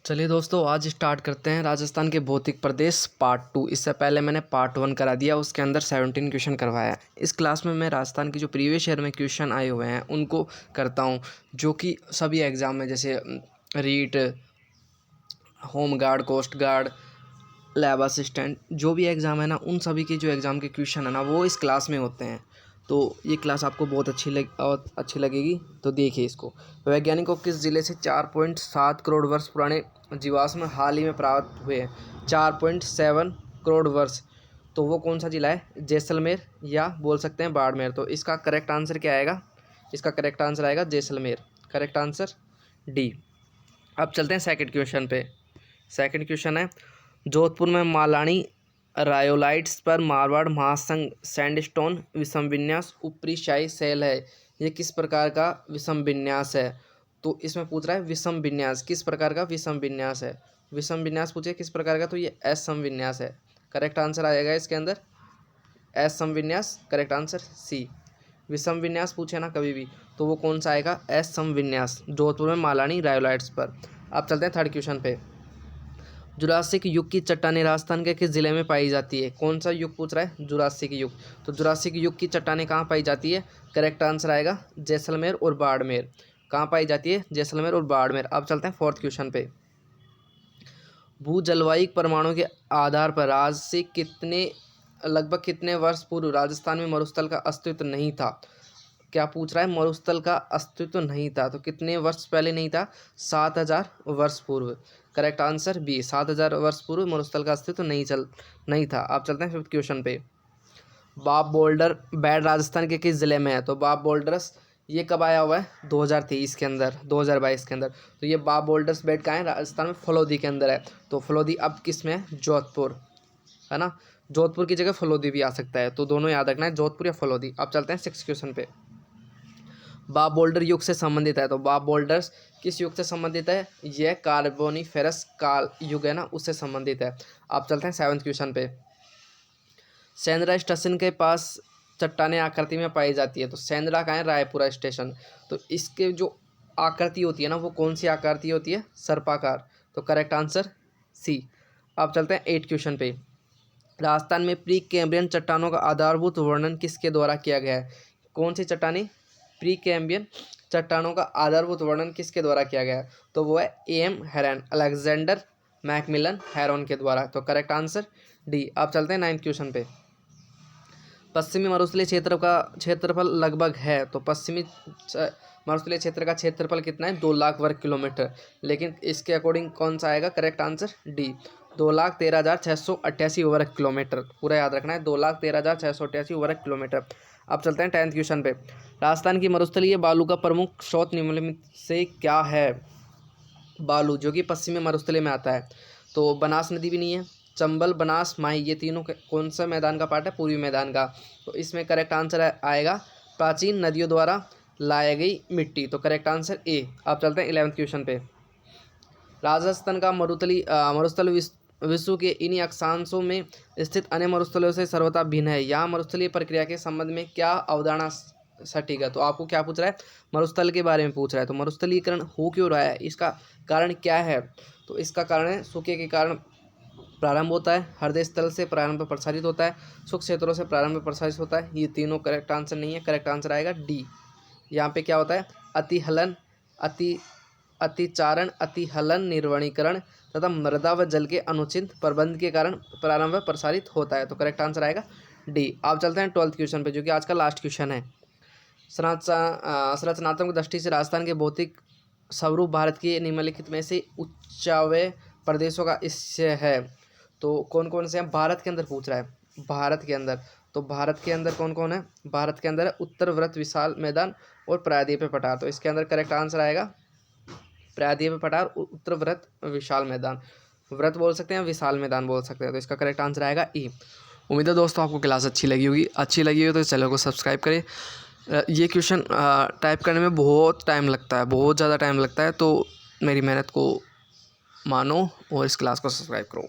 चलिए दोस्तों, आज स्टार्ट करते हैं राजस्थान के भौतिक प्रदेश पार्ट 2। इससे पहले मैंने पार्ट 1 करा दिया, उसके अंदर 17 क्वेश्चन करवाया है। इस क्लास में मैं राजस्थान की जो प्रीवियस ईयर में क्वेश्चन आए हुए हैं उनको करता हूं, जो कि सभी एग्ज़ाम में जैसे REET, home guard, coast guard, lab assistant, जो भी एग्ज़ाम है ना, उन सभी के जो एग्ज़ाम के क्वेश्चन है ना वो इस क्लास में होते हैं। तो ये क्लास आपको बहुत अच्छी लगेगी। तो देखिए इसको। वैज्ञानिकों किस जिले से 4.7 करोड़ वर्ष पुराने जीवाश्म हाल ही में प्राप्त हुए हैं? 4.7 करोड़ वर्ष, तो वो कौन सा जिला है? जैसलमेर, या बोल सकते हैं बाड़मेर। तो इसका करेक्ट आंसर क्या आएगा? इसका करेक्ट आंसर आएगा जैसलमेर। Correct answer D. अब चलते हैं सेकंड क्वेश्चन पे। सेकंड क्वेश्चन है, जोधपुर में मालानी रायोलाइट्स पर मारवाड़ महासंघ सैंडस्टोन विषम विन्यास ऊपरी शाही शैल है। ये किस प्रकार का विषम विन्यास है? तो इसमें पूछ रहा है विषम विन्यास किस प्रकार का विषम विन्यास है। विषम विन्यास पूछे किस प्रकार का, तो ये एस सम विन्यास है। करेक्ट आंसर आएगा इसके अंदर एस सम विन्यास। Correct answer C. विषम विन्यास पूछे ना कभी भी तो वो कौन सा आएगा? एस सम विन्यास, जोधपुर में मालानी रायोलाइट्स पर। अब चलते हैं थर्ड क्वेश्चन पे। जुरासिक युग की चट्टानें राजस्थान के किस जिले में पाई जाती है? कौन सा युग पूछ रहा है? जुरासिक युग। तो जुरासिक युग की चट्टानें कहाँ पाई जाती है? करेक्ट आंसर आएगा जैसलमेर और बाड़मेर। कहाँ पाई जाती है? जैसलमेर और बाड़मेर। अब चलते हैं फोर्थ क्वेश्चन पे। भू जलवायु परमाणु के आधार पर आज से लगभग कितने वर्ष पूर्व राजस्थान में मरुस्थल का अस्तित्व नहीं था? क्या पूछ रहा है? मरुस्थल का अस्तित्व नहीं था, तो कितने वर्ष पहले नहीं था? 7000 वर्ष पूर्व। करेक्ट आंसर बी, 7000 वर्ष पूर्व मरुस्थल का अस्तित्व नहीं था। आप चलते हैं फिफ्थ क्वेश्चन पे। बाब बोल्डर बेड राजस्थान के किस जिले में है? तो बाब बोल्डर्स ये कब आया हुआ है? 2023 के अंदर, 2022 के अंदर। तो ये बाब बोल्डर्स बेड कहाँ है? राजस्थान में फलोदी के अंदर है। तो फलोदी अब किस में है? जोधपुर, है ना। जोधपुर की जगह फलोदी भी आ सकता है, तो दोनों याद रखना है, जोधपुर या फलोदी। अब चलते हैं सिक्स क्वेश्चन पे। बाब बोल्डर युग से संबंधित है, तो बाब बोल्डर्स किस युग से संबंधित है? यह कार्बोनिफेरस काल युग है ना, उससे संबंधित है। आप चलते हैं सेवंथ क्वेश्चन पे। सेंद्रा स्टेशन के पास चट्टानें आकृति में पाई जाती है, तो सेंद्रा कहाँ है? रायपुरा स्टेशन। तो इसके जो आकृति होती है ना, वो कौन सी आकृति होती है? सर्पाकार। तो करेक्ट आंसर सी। आप चलते हैं एट क्वेश्चन पे। राजस्थान में प्री कैम्ब्रियन चट्टानों का आधारभूत वर्णन किसके द्वारा किया गया है? कौन सी चट्टानें? प्री कैम्ब्रियन चट्टानों का आधारभूत वर्णन किसके द्वारा किया गया है? तो वो है एम हेरन, अलेक्जेंडर मैकमिलन हेरन के द्वारा। तो करेक्ट आंसर डी। आप चलते हैं नाइन्थ क्वेश्चन पे। पश्चिमी मरुस्थलीय क्षेत्र का क्षेत्रफल लगभग है, तो पश्चिमी मरुस्थलीय क्षेत्र का क्षेत्रफल कितना है? 2 लाख वर्ग किलोमीटर। लेकिन इसके अकॉर्डिंग कौन सा आएगा? करेक्ट आंसर डी, 2,13,688 वर्ग किलोमीटर। पूरा याद रखना है, 2,13,688 वर्ग किलोमीटर। अब चलते हैं 10th क्वेश्चन पे। राजस्थान की मरुस्थलीय बालू का प्रमुख स्रोत निम्नलिखित से क्या है? बालू जो कि पश्चिमी मरुस्थलीय में आता है, तो बनास नदी भी नहीं है, चंबल, बनास, माही, ये तीनों कौन सा मैदान का पार्ट है? पूर्वी मैदान का। तो इसमें करेक्ट आंसर आएगा प्राचीन नदियों द्वारा लाई गई मिट्टी। तो करेक्ट आंसर ए। आप चलते हैं 11th क्वेश्चन पे। राजस्थान का मरुस्थल विश्व के इन्हीं अक्षांशों में स्थित अन्य मरुस्थलों से सर्वथा भिन्न है। यहाँ मरुस्थलीय प्रक्रिया के संबंध में क्या अवधारणा सटीक है? तो आपको क्या पूछ रहा है? मरुस्थल के बारे में पूछ रहा है। तो मरुस्थलीकरण हो क्यों रहा है? इसका कारण क्या है? तो इसका कारण है सूखे के कारण प्रारंभ होता है, हृदय स्थल से प्रारंभ प्रसारित होता है, शुष्क क्षेत्रों से प्रारंभ प्रसारित होता है। ये तीनों करेक्ट आंसर नहीं है। करेक्ट आंसर आएगा डी। यहाँ पे क्या होता है? अतिहलन, अतिचारण, अतिहलन, निर्वणीकरण तथा मृदा व जल के अनुचित प्रबंध के कारण प्रारंभ प्रसारित होता है। तो करेक्ट आंसर आएगा डी। आप चलते हैं 12th क्वेश्चन पे, जो कि आज का लास्ट क्वेश्चन है। संरचनात्मक दृष्टि से राजस्थान के भौतिक स्वरूप भारत के निम्नलिखित में से उच्चावय प्रदेशों का हिस्सा है। तो कौन कौन से हैं? भारत के अंदर पूछ रहा है, भारत के अंदर। तो भारत के अंदर कौन कौन है? भारत के अंदर है उत्तर वृत्त, विशाल मैदान और प्रायद्वीप पठार। तो इसके अंदर करेक्ट आंसर आएगा प्रायद्वीप पठार, उत्तर वृत्त, विशाल मैदान। वृत्त बोल सकते हैं, विशाल मैदान बोल सकते हैं। तो इसका करेक्ट आंसर आएगा ई। उम्मीद है दोस्तों आपको क्लास अच्छी लगी होगी। अच्छी लगी हो तो चैनल को सब्सक्राइब करें। ये क्वेश्चन टाइप करने में बहुत टाइम लगता है, बहुत ज़्यादा टाइम लगता है, तो मेरी मेहनत को मानो और इस क्लास को सब्सक्राइब करो।